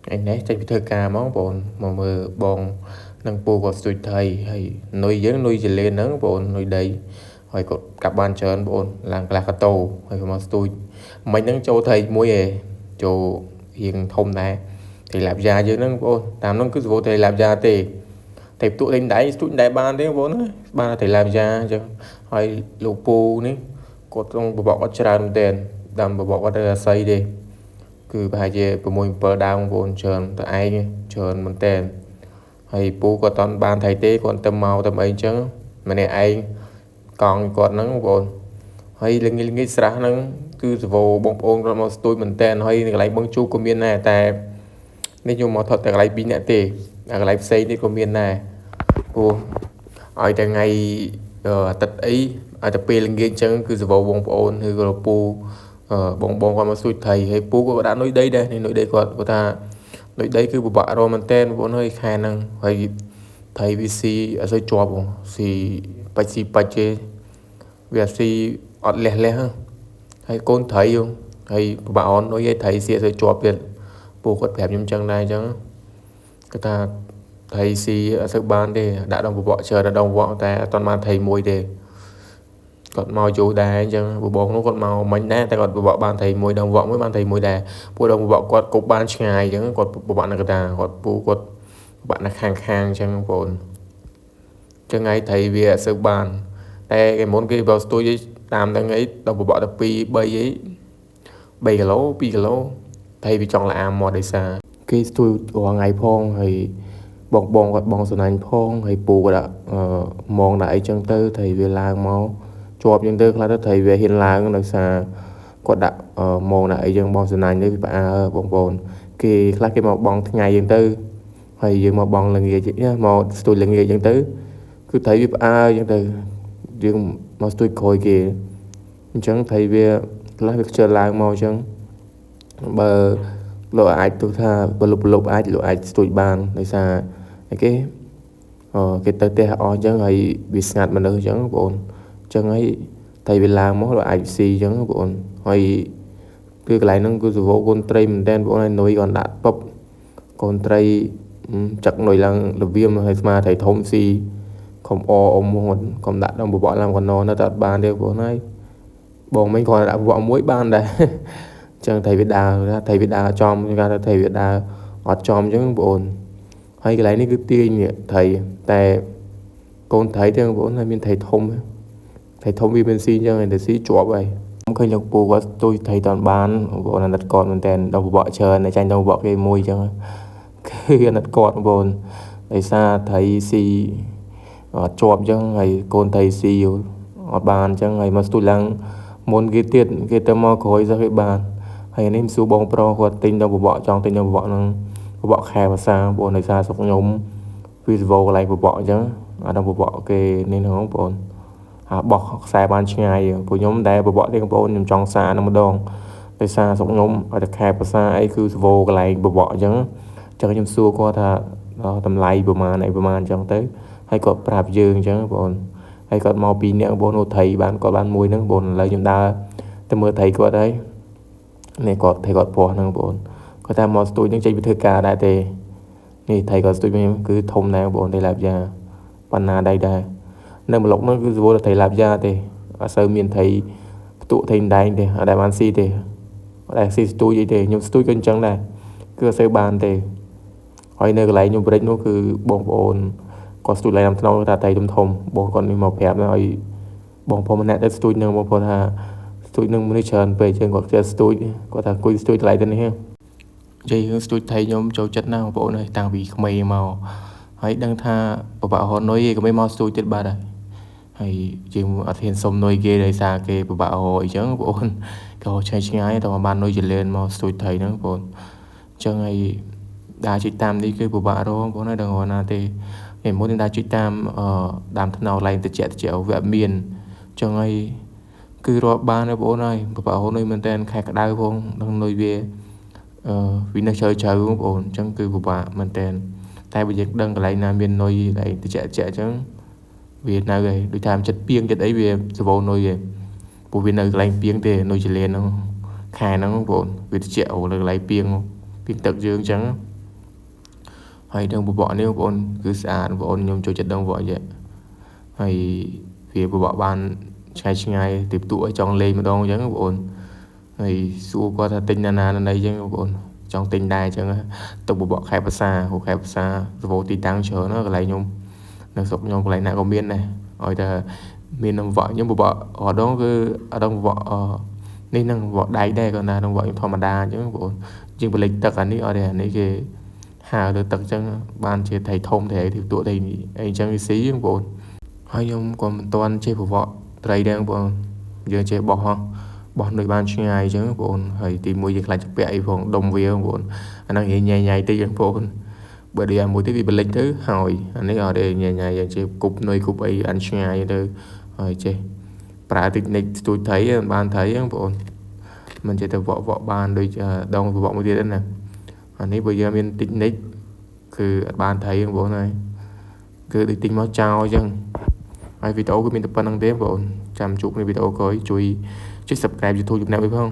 anh ấy chạy thơ ca món bồn mà mơ bòn nâng pù có sụt thầy hay nuôi dưỡng nuôi chỉ lên nắng bồn nuôi đầy hay có các bạn chơi bồn làng lạc cái tàu hay mà tôi mình nâng châu thầy muối ấy châu hiện thông này thì làm ra chứ nâng bồn tam nâng cứ vô thầy làm ra thì tụi đánh đáy ban đấy bồn ban thầy làm ra chứ hay lục pù ní có trong bộ bọc có tràn tiền đầm bộ bọc có xây đi គឺប្រហែលជា6 7 ដងបងច្រើនតែឯងច្រើនមែនតើហើយពូគាត់អត់បានថៃទេគាត់ទៅមកទៅអីចឹងម្នាក់ឯងកង់គាត់ហ្នឹងបងហើយល្ងាចស្រះហ្នឹងគឺសវោបងប្អូនគាត់មកស្ទួយមែនតើហើយកន្លែងបងជូក៏មានដែរតែនេះខ្ញុំមកថតតែកន្លែង2នាក់ទេតែកន្លែងផ្សេងនេះក៏មានដែរពូឲ្យតែថ្ងៃអាទិត្យអីឲ្យតែពេលល្ងាចចឹងគឺសវោបងប្អូនឬក៏ពូ បងគាត់មកសួយថៃហើយពូក៏ដាក់នុយដីដែរនេះនុយដីគាត់គាត់ថានុយដីគឺពិបាករកមែនតើបងប្អូនហើយខែហ្នឹងហើយថៃវាស៊ីអត់សូវជាប់បងស៊ីបាច់ស៊ីបាច់ទេវាស៊ីអត់លះហ្នឹងហើយកូនថៃហើយពិបាកអននុយឲ្យថៃស៊ីអត់សូវជាប់ទៀតពូគាត់ប្រាប់ខ្ញុំចឹងដែរអញ្ចឹងគាត់ថាថៃស៊ីអត់សូវបានទេដាក់ដងបបកច្រើនដល់ដងវក់តែអត់ទាន់បានថៃមួយទេ គាត់មកយូរដែរអញ្ចឹងបងនោះគាត់មកមិញដែរតែគាត់ពិបាកបានថៃមួយដងវក់មួយបានថៃមួយដែរពួកដងវក់គាត់គប់បានឆ្ងាយអញ្ចឹងគាត់ពិបាកនៅកតាគាត់ពូគាត់ពិបាកនៅខាងអញ្ចឹងបងប្អូនអញ្ចឹងហើយថៃវាអត់សូវបានតែគេមុនគេបើស្ទួយតាមហ្នឹងអីដល់ពិបាកដល់2 3អី3គីឡូ2គីឡូថៃវាចង់លាមកដោយសារគេស្ទួយរាល់ថ្ងៃផងហើយបងគាត់បងសំណាញ់ផងហើយពូគាត់ដាក់ម៉ងដាក់អីចឹងទៅថៃវាឡើងមក ជាប់យើងទៅខ្លះទៅថៃវាហ៊ានឡើងដោយសារគាត់ដាក់ម៉ងដាក់អីយើងបងសំណាញ់ទៅវាផ្អើបងប្អូនគេខ្លះគេមកបងថ្ងៃយើងទៅហើយយើងមកបងល្ងាចមកស្ទួយល្ងាចយើងទៅគឺថៃវាផ្អើយើងទៅយើងមកស្ទួយក្រោយគេអញ្ចឹងថៃវាខ្លះវាខ្ជិលឡើងមកអញ្ចឹងបើលោកអាចទៅថាបើលោកអាចស្ទួយបានដោយសារអីគេគេទៅផ្ទះអស់អញ្ចឹងហើយវាស្ងាត់មនុស្សអញ្ចឹងបងប្អូន ចឹងហើយតែវាឡើងមកអាចស៊ីអញ្ចឹងបងប្អូនហើយគឺកន្លែងហ្នឹងគឺសវោកូនត្រីមែនតើបងប្អូនហើយនុយគាត់ដាក់ពឹបកូនត្រីចឹកនុយឡើងរបៀមហើយស្មាត្រីធំស៊ីខំអអមមកកុំដាក់ដល់បបកឡើងកណោនៅតែអត់បានទេបងប្អូនហើយបងមិញគាត់ដាក់បបកមួយបានដែរចឹងថៃវាដើរថៃវាដើរចំគេថាថៃវាដើរអត់ចំអញ្ចឹងបងប្អូនហើយកន្លែងនេះគឺទាញថៃតែកូនថៃទាំងបងប្អូនហើយមានថៃធំ thầy thông vi bên xin cho người ta xí chọp vậy không khơi lộc bù quá tôi thầy toàn bán bộ là đặt con mình tên đâu bọ chờ này tranh đâu bọ cái môi cho cái đặt con bồn tại sao thầy xí chọp cho ngày con thầy xí ở bàn cho ngày mà tôi lăng môn cái tiết cái tâm mò khối ra cái bàn hay nên số bóng pro hoặc tinh đâu bọ trong tinh đâu bọ khe và sao bồn này sao sọc nhóm video lại bọ chứ ở đâu bọ cái nên không bồn បោះខ្សែបានឆ្ងាយពួកខ្ញុំដែលបបកនេះបងប្អូនខ្ញុំចង់សារនឹងម្ដងដោយសារស្រុកខ្ញុំឲ្យតែខែភាសាអីគឺសវោកន្លែងបបកអញ្ចឹងខ្ញុំសួរគាត់ថាតម្លៃប្រមាណអីប្រមាណអញ្ចឹងទៅហើយគាត់ប្រាប់យើងអញ្ចឹងបងប្អូនហើយគាត់មកពីអ្នកបងប្អូននោះថៃបានគាត់បានមួយហ្នឹងបងប្អូនឥឡូវខ្ញុំដើរទៅមើលថៃគាត់ហើយនេះគាត់ថៃគាត់ពោះហ្នឹងបងប្អូនគាត់ថាមកស្ទួយនឹងចេញពីធ្វើការដែរទេនេះថៃគាត់ស្ទួយខ្ញុំគឺធំដែរបងប្អូនតែឡាប់យ៉ាបណ្ណាដែរ នៅម្លុកនោះគឺសវោថៃឡាប់យ៉ាទេអត់សូវមានថៃផ្ទុកថៃដែងទេអត់ដែលបានស៊ីទេអត់ដែលស៊ីស្ទួយអីទេខ្ញុំស្ទួយក៏អញ្ចឹងដែរគឺអត់សូវបានទេហើយនៅកន្លែងខ្ញុំព្រិចនោះគឺបងប្អូនគាត់ស្ទួយឡើងថ្នោថាថៃធំបងគាត់នេះមកប្រាប់ហើយបងប្អូនម្នាក់ទៅស្ទួយនឹងបងប្អូនថាស្ទួយនឹងមនុស្សច្រើនពេកជាងគាត់ចេះស្ទួយគាត់ថាគួយស្ទួយថ្លៃទៅនេះនិយាយរឿងស្ទួយថៃខ្ញុំចូលចិត្តណាស់បងប្អូនហើយតាំងពីក្មេងមកហើយដឹងថាបបាក់ហត់នុយក៏មិនមកស្ទួយទៀតបាទដែរ ហើយយើងអត់ហ៊ានសុំនុយគេដោយសារគេពិបាកហៅអញ្ចឹងបងប្អូនក៏ឆ្ងាយតែបាននុយចលែនមកស្ទួយថៃហ្នឹងបងប្អូនអញ្ចឹងហើយដើរជិះតាមនេះគឺពិបាករកបងប្អូនហើយដឹងណាទេពេលមុនដើរជិះតាមដើមថ្នោតឡើងតិចវាមានអញ្ចឹងហើយគឺរាប់បានបងប្អូនហើយពិបាកហៅនុយមែនតើខែក្តៅផងនឹងនុយវាវានៅជ្រៅបងប្អូនអញ្ចឹងគឺពិបាកមែនតើតែបើយើងដឹងកន្លែងណាមាននុយតែតិចអញ្ចឹង វានៅហើយដូចថាចិត្តពីងចិត្តអីវាសវោនុយឯងពួកវានៅកន្លែងពីងទេនុយចលែនហ្នឹងខែហ្នឹងបងប្អូនវាតិចអូលើកន្លែងពីងទឹកយើងអញ្ចឹង ហើយនឹងបបកនេះបងប្អូនគឺស្អាតបងប្អូនខ្ញុំចូលចិត្តដឹងបបកយៈហើយវាបបកបានឆ្ងាយទីផ្ទុកឲ្យចង់លេងម្ដងអញ្ចឹងបងប្អូនហើយសួរគាត់ថាទិញណាណីអញ្ចឹងបងប្អូនចង់ទិញដែរអញ្ចឹងទៅបបកខេត្តភាសាខេត្តភាសារវល់ទីតាំងច្រើនណាកន្លែងខ្ញុំនៅស្រុកខ្ញុំកន្លែងណាក៏មានដែរឲ្យតែមានបបកខ្ញុំបបករដងគឺអត់ដឹងបបកនេះនឹងបបកដៃដែរក៏ណានឹងបបកខ្ញុំធម្មតាអញ្ចឹងបងប្អូនជាងបលិចទឹកអានេះអត់ទេអានេះគេហាលើទឹកអញ្ចឹងបានជាត្រីធំត្រីទីផ្ទុកត្រីអីអញ្ចឹងវាស៊ីបងប្អូនហើយខ្ញុំក៏មិនទាន់ចេះបបកត្រីដែរបងប្អូនយើងចេះបោះដូចបានឆ្ងាយអញ្ចឹងបងប្អូនហើយទី1យើងខ្លាចចាក់ពាក់អីផងដុំវាបងប្អូនអាហ្នឹងញ៉ៃតិចបងប្អូនបើដូចមួយទៀតវាបលិចទៅហើយអានេះអត់ទេញ៉ៃយើងចេះគប់នុយគប់អីអានឆ្ងាយទៅហើយចេះប្រើតិចនិចស្ទួចត្រីបានត្រីបងប្អូនមិនចេះទៅវក់បានដូចដងវក់មួយទៀតណាអានេះបើយើងមានតិចនិចគឺអត់បានត្រីបងប្អូនហើយគឺដូចទិញមកចោលអញ្ចឹងហើយវីដេអូគឺមានតែប៉ុណ្្នឹងទេបងប្អូនចាំជួបនៅវីដេអូក្រោយជួយ Subscribe YouTube ជំនះវិញផង